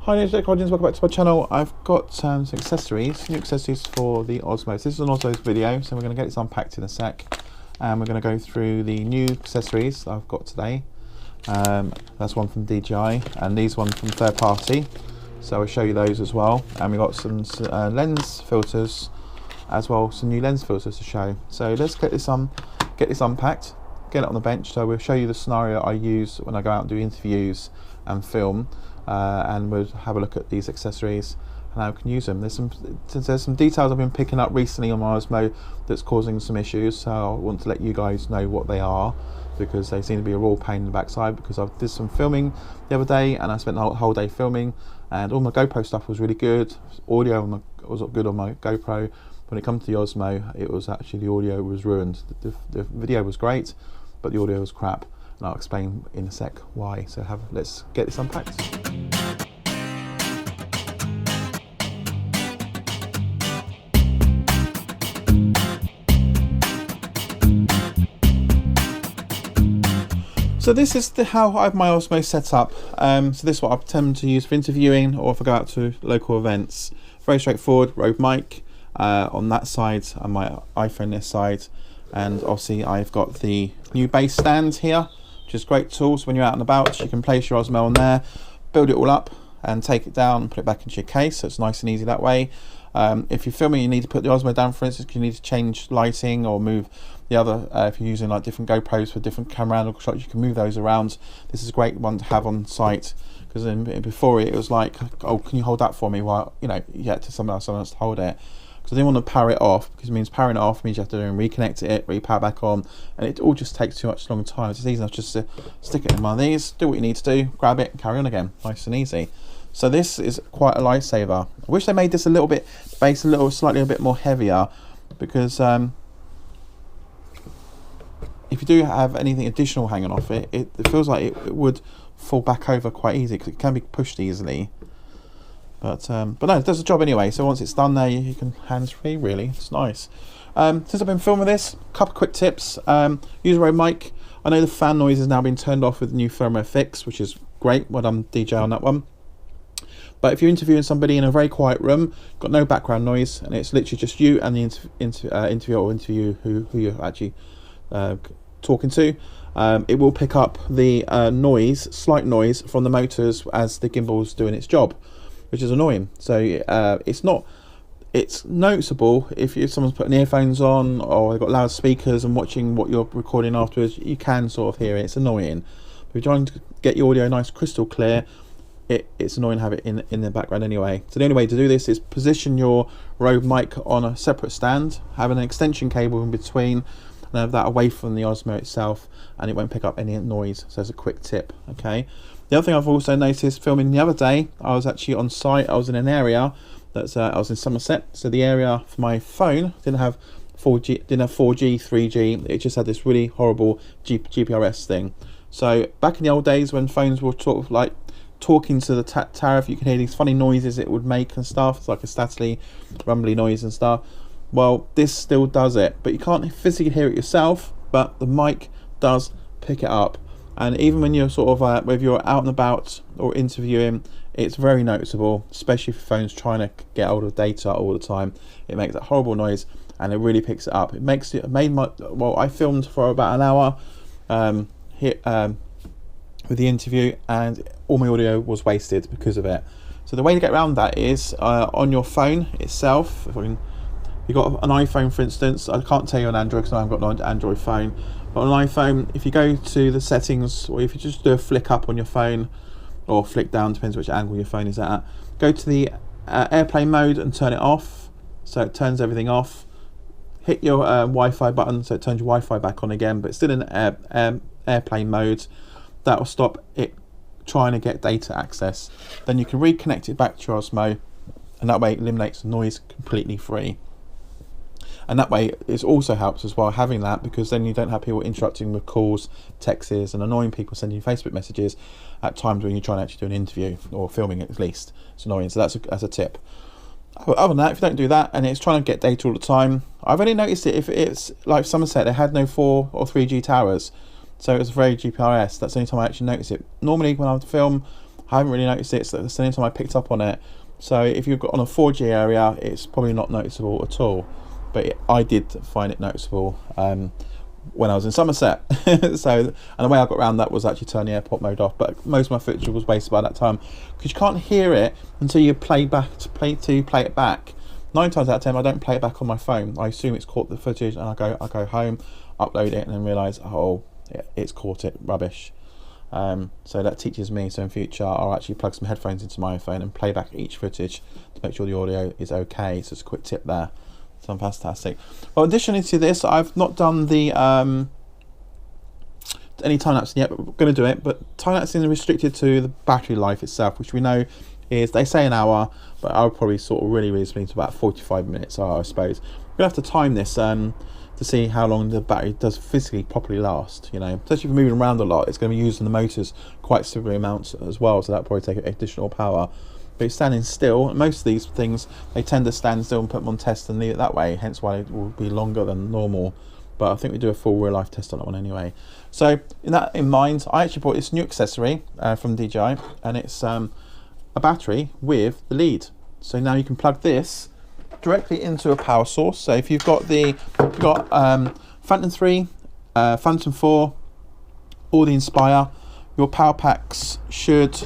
Hi DJI audience, welcome back to my channel. I've got some accessories, new accessories for the Osmo. This is an Osmo video, so we're going to get this unpacked in a sec. And we're going to go through the new accessories I've got today. That's one from DJI, and these one from third party. So I'll show you those as well. And we've got some lens filters as well, some new lens filters to show. So let's get this unpacked, get it on the bench. So we'll show you the scenario I use when I go out and do interviews and film. And we'll have a look at these accessories and how we can use them. There's some details I've been picking up recently on my Osmo that's causing some issues, so I want to let you guys know what they are, because they seem to be a real pain in the backside. Because I did some filming the other day and I spent the whole day filming, and all my GoPro stuff was really good. Audio was good on my GoPro. When it comes to the Osmo, it was actually the audio was ruined. The video was great, but the audio was crap. And I'll explain in a sec why. So let's get this unpacked. So this is how I have my Osmo set up. So this is what I tend to use for interviewing, or if I go out to local events. Very straightforward. Rode mic on that side and my iPhone this side, and obviously I've got the new base stand here, which is great tools when you're out and about. You can place your Osmo on there, build it all up and take it down and put it back into your case, so it's nice and easy that way. If you're filming, you need to put the Osmo down, for instance, you need to change lighting or move the other, if you're using like different GoPros for different camera angle shots, you can move those around. This is a great one to have on site, because before it was like, oh, can you hold that for me, while you had to someone else to hold it. So I didn't want to power it off, because it means powering it off means you have to reconnect it, re-power back on, and it all just takes too much long time. It's easy enough just to stick it in one of these, do what you need to do, grab it, and carry on again, nice and easy. So this is quite a lifesaver. I wish they made this a little bit slightly a bit more heavier, because if you do have anything additional hanging off it, it feels like it would fall back over quite easy, because it can be pushed easily. But no, it does the job anyway. So once it's done there, you can hands-free, really. It's nice. Since I've been filming this, a couple of quick tips. Use a Rode mic. I know the fan noise has now been turned off with the new firmware fix, which is great. Well done, DJI, on that one. But if you're interviewing somebody in a very quiet room, got no background noise, and it's literally just you and the interviewer or interview who you're actually talking to, it will pick up the slight noise from the motors as the gimbal's doing its job, which is annoying. So it's noticeable if someone's putting earphones on, or they've got loudspeakers and watching what you're recording afterwards. You can sort of hear it. It's annoying. If you're trying to get your audio nice, crystal clear, it's annoying to have it in the background anyway. So the only way to do this is position your Rode mic on a separate stand, have an extension cable in between, and have that away from the Osmo itself, and it won't pick up any noise. So it's a quick tip. Okay. The other thing I've also noticed filming the other day, I was actually on site. I was in an area that's I was in Somerset, so the area for my phone didn't have 4G, 3G. It just had this really horrible GPRS thing. So back in the old days when phones were sort of like talking to the tariff, you can hear these funny noises it would make and stuff. It's like a stately, rumbly noise and stuff. Well, this still does it, but you can't physically hear it yourself, but the mic does pick it up. And even when you're sort of whether you're out and about or interviewing, it's very noticeable, especially if your phone's trying to get hold of data all the time. It makes that horrible noise, and it really picks it up. I filmed for about an hour with the interview, and all my audio was wasted because of it. So the way to get around that is on your phone itself. You've got an iPhone, for instance. I can't tell you on Android because I haven't got an Android phone. But on an iPhone, if you go to the settings, or if you just do a flick up on your phone, or flick down, depends which angle your phone is at, go to the airplane mode and turn it off, so it turns everything off. Hit your Wi-Fi button, so it turns your Wi-Fi back on again, but it's still in airplane mode. That will stop it trying to get data access. Then you can reconnect it back to your Osmo, and that way it eliminates the noise completely free. And that way it also helps as well, having that, because then you don't have people interrupting with calls, texts, and annoying people sending you Facebook messages at times when you're trying to actually do an interview, or filming at least. It's annoying, so that's a tip. Other than that, if you don't do that and it's trying to get data all the time, I've only noticed it if it's like Somerset, they had no 4 or 3G towers, so it was very GPRS. That's the only time I actually noticed it. Normally when I film, I haven't really noticed it. So that's the only time I picked up on it. So if you've got on a 4G area, it's probably not noticeable at all. But I did find it noticeable when I was in Somerset. So, and the way I got around that was actually turn the airport mode off. But most of my footage was wasted by that time, because you can't hear it until you play it back. 9 times out of 10, I don't play it back on my phone. I assume it's caught the footage, and I go home, upload it, and then realise, oh, it's caught it, rubbish. So that teaches me. So in future, I'll actually plug some headphones into my phone and play back each footage to make sure the audio is okay. So it's a quick tip there. So fantastic. Well, additionally to this, I've not done the any time lapsing yet, but we're going to do it. But time lapsing is restricted to the battery life itself, which we know is, they say an hour, but I would probably sort of really to about 45 minutes, I suppose. We're going to have to time this to see how long the battery does physically properly last. You know, especially if you're moving around a lot, it's going to be using the motors quite severe amounts as well, so that'll probably take additional power. But it's standing still. Most of these things, they tend to stand still and put them on test and leave it that way, hence why it will be longer than normal. But I think we do a full real life test on that one anyway. So in that in mind, I actually bought this new accessory from DJI, and it's a battery with the lead. So now you can plug this directly into a power source. So if you've got Phantom 3, Phantom 4, or the Inspire, your power packs should,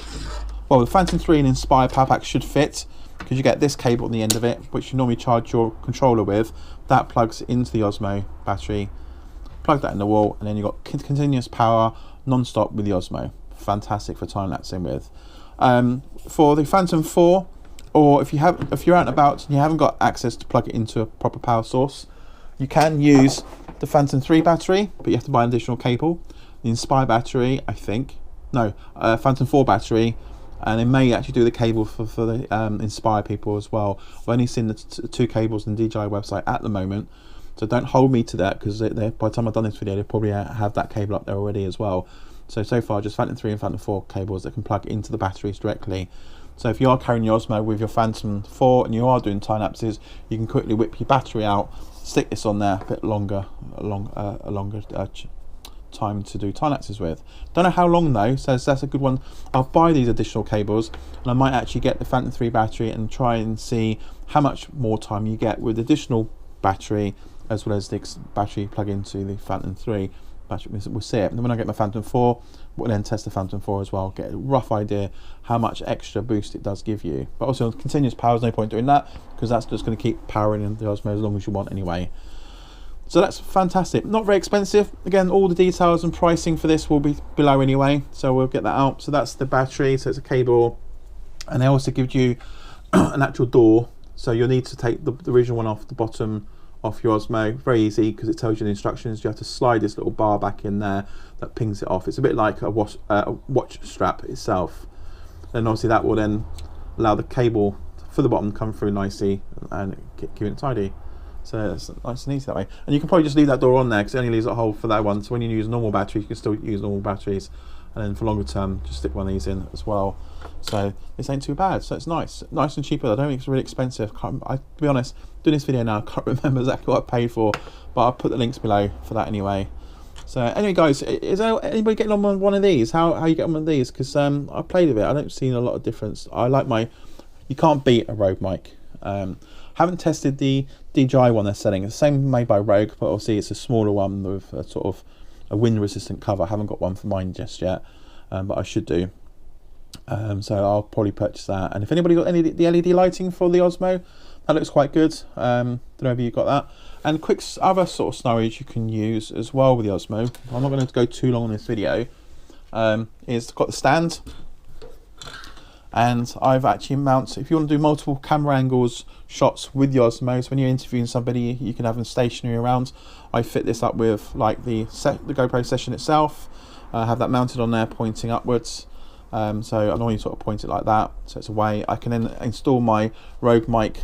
well, the Phantom 3 and Inspire power packs should fit, because you get this cable at the end of it, which you normally charge your controller with. That plugs into the Osmo battery. Plug that in the wall, and then you've got continuous power non-stop with the Osmo. Fantastic for time lapsing with. For the Phantom 4, or if you're out and about and you haven't got access to plug it into a proper power source, you can use the Phantom 3 battery, but you have to buy an additional cable. The Inspire battery, I think, no, Phantom 4 battery, and they may actually do the cable for the Inspire people as well. I've only seen the two cables on the DJI website at the moment, so don't hold me to that, because by the time I've done this video, they probably have that cable up there already as well. So far, just Phantom 3 and Phantom 4 cables that can plug into the batteries directly. So if you are carrying your Osmo with your Phantom 4 and you are doing time lapses, you can quickly whip your battery out, stick this on there, a bit longer, a longer time to do time lapses with. Don't know how long though, so that's a good one. I'll buy these additional cables, and I might actually get the Phantom 3 battery and try and see how much more time you get with additional battery, as well as the battery plug into the Phantom 3 battery. We'll see it. And then when I get my Phantom 4, we'll then test the Phantom 4 as well, get a rough idea how much extra boost it does give you. But also continuous power, there's no point doing that, because that's just going to keep powering in the Osmo as long as you want anyway. So that's fantastic. Not very expensive. Again, all the details and pricing for this will be below anyway, so we'll get that out. So that's the battery, so it's a cable, and they also give you an actual door, so you'll need to take the original one off the bottom off your Osmo. Very easy, because it tells you the instructions. You have to slide this little bar back in there that pings it off. It's a bit like a watch strap itself. And obviously that will then allow the cable for the bottom to come through nicely and keep it tidy. So it's nice and easy that way. And you can probably just leave that door on there, because it only leaves a hole for that one. So when you use normal batteries, you can still use normal batteries. And then for longer term, just stick one of these in as well. So this ain't too bad. So it's nice and cheaper. I don't think it's really expensive. To be honest, doing this video now, I can't remember exactly what I paid for, but I'll put the links below for that anyway. So anyway, guys, is there anybody getting on one of these? How you get on with these? Because I played with it. I don't see a lot of difference. I like you can't beat a Rogue mic. Haven't tested the DJI one they're selling. It's the same made by Rogue, but obviously it's a smaller one with a sort of a wind resistant cover. I haven't got one for mine just yet, but I should do. So I'll probably purchase that. And if anybody got any the LED lighting for the Osmo, that looks quite good. Don't know if you got that. And quick other sort of scenarios you can use as well with the Osmo. I'm not going to go too long on this video. Is got the stand, and I've actually mounted, if you want to do multiple camera angles shots with the Osmo, so when you're interviewing somebody, you can have them stationary around. I fit this up with like the GoPro session itself. I have that mounted on there pointing upwards. So I normally sort of point it like that, so it's away. I can then install my Rogue mic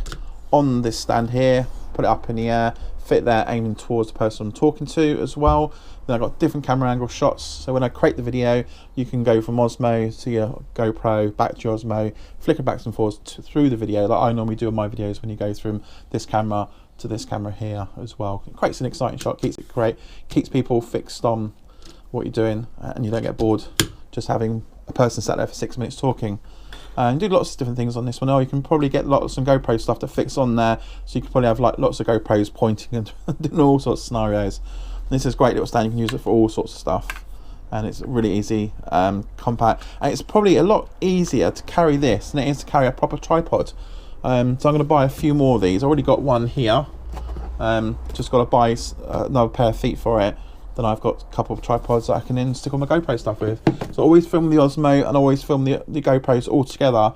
on this stand here, put it up in the air, fit there aiming towards the person I'm talking to as well. Then I've got different camera angle shots, so when I create the video, you can go from Osmo to your GoPro, back to your Osmo, flicker backs and forwards through the video, like I normally do on my videos when you go from this camera to this camera here as well. It creates an exciting shot, keeps it great, keeps people fixed on what you're doing, and you don't get bored just having a person sat there for 6 minutes talking. And do lots of different things on this one. Oh, you can probably get lots of some GoPro stuff to fix on there, so you can probably have like lots of GoPros pointing and doing all sorts of scenarios. And this is a great little stand. You can use it for all sorts of stuff, and it's really easy, compact, and it's probably a lot easier to carry this than it is to carry a proper tripod. So I'm going to buy a few more of these. I already got one here. Just got to buy another pair of feet for it. Then I've got a couple of tripods that I can then stick all my GoPro stuff with. So I always film the Osmo and always film the GoPros all together,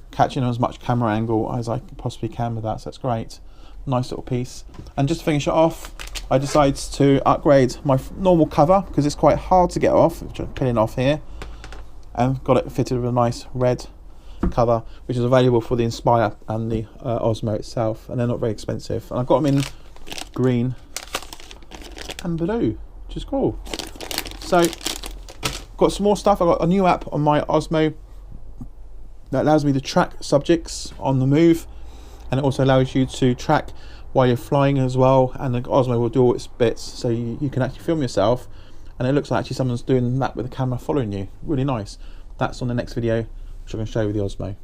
catching as much camera angle as I possibly can with that. So that's great. Nice little piece. And just to finish it off, I decided to upgrade my normal cover because it's quite hard to get off, which I'm peeling off here. And got it fitted with a nice red cover, which is available for the Inspire and the Osmo itself, and they're not very expensive. And I've got them in green and blue, which is cool. So got some more stuff. I've got a new app on my Osmo that allows me to track subjects on the move, and it also allows you to track while you're flying as well, and the Osmo will do all its bits, so you can actually film yourself, and it looks like actually someone's doing that with the camera following you. Really nice. That's on the next video, which I'm going to show you with the Osmo.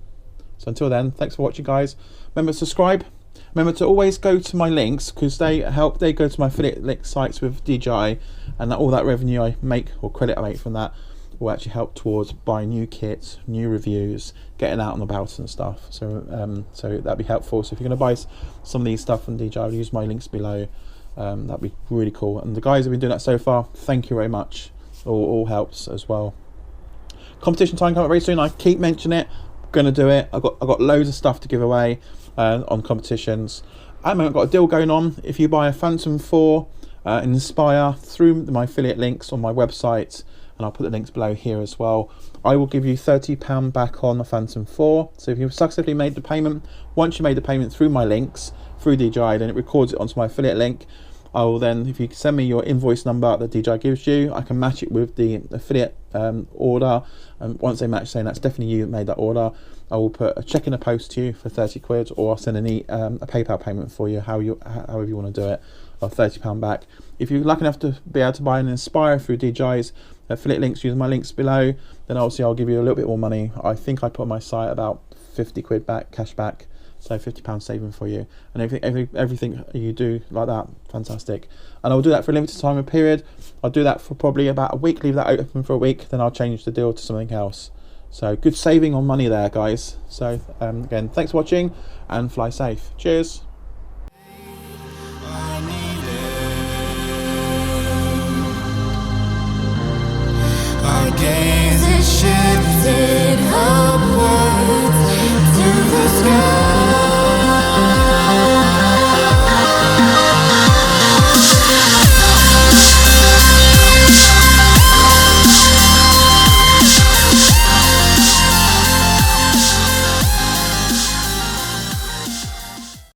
So until then, thanks for watching, guys. Remember to subscribe. Remember to always go to my links, because they go to my affiliate link sites with DJI, and that all that revenue I make, or credit I make from that, will actually help towards buying new kits, new reviews, getting out and about and stuff. So so that'd be helpful. So if you're going to buy some of these stuff from DJI, I'll use my links below. That'd be really cool. And the guys who've been doing that so far, thank you very much. All helps as well. Competition time coming up very soon. I keep mentioning it. I'm gonna do it. I've got loads of stuff to give away on competitions. I've got a deal going on. If you buy a Phantom 4 Inspire through my affiliate links on my website, and I'll put the links below here as well, I will give you £30 back on the Phantom 4. So if you've successfully made the payment, once you made the payment through my links, through DJI, then it records it onto my affiliate link. I will then, if you send me your invoice number that DJI gives you, I can match it with the affiliate order. And once they match, saying that's definitely you that made that order, I will put a check in the post to you for 30 quid, or I'll send a PayPal payment for you, however you want to do it, of £30 back. If you're lucky enough to be able to buy an Inspire through DJI's affiliate links, using my links below, then obviously I'll give you a little bit more money. I think I put on my site about 50 quid back, cash back. So £50 saving for you, and everything you do like that, fantastic. And I'll do that for a limited time period. I'll do that for probably about a week, leave that open for a week, then I'll change the deal to something else. So good saving on money there, guys. So again, thanks for watching, and fly safe. Cheers. Our gaze is shifted.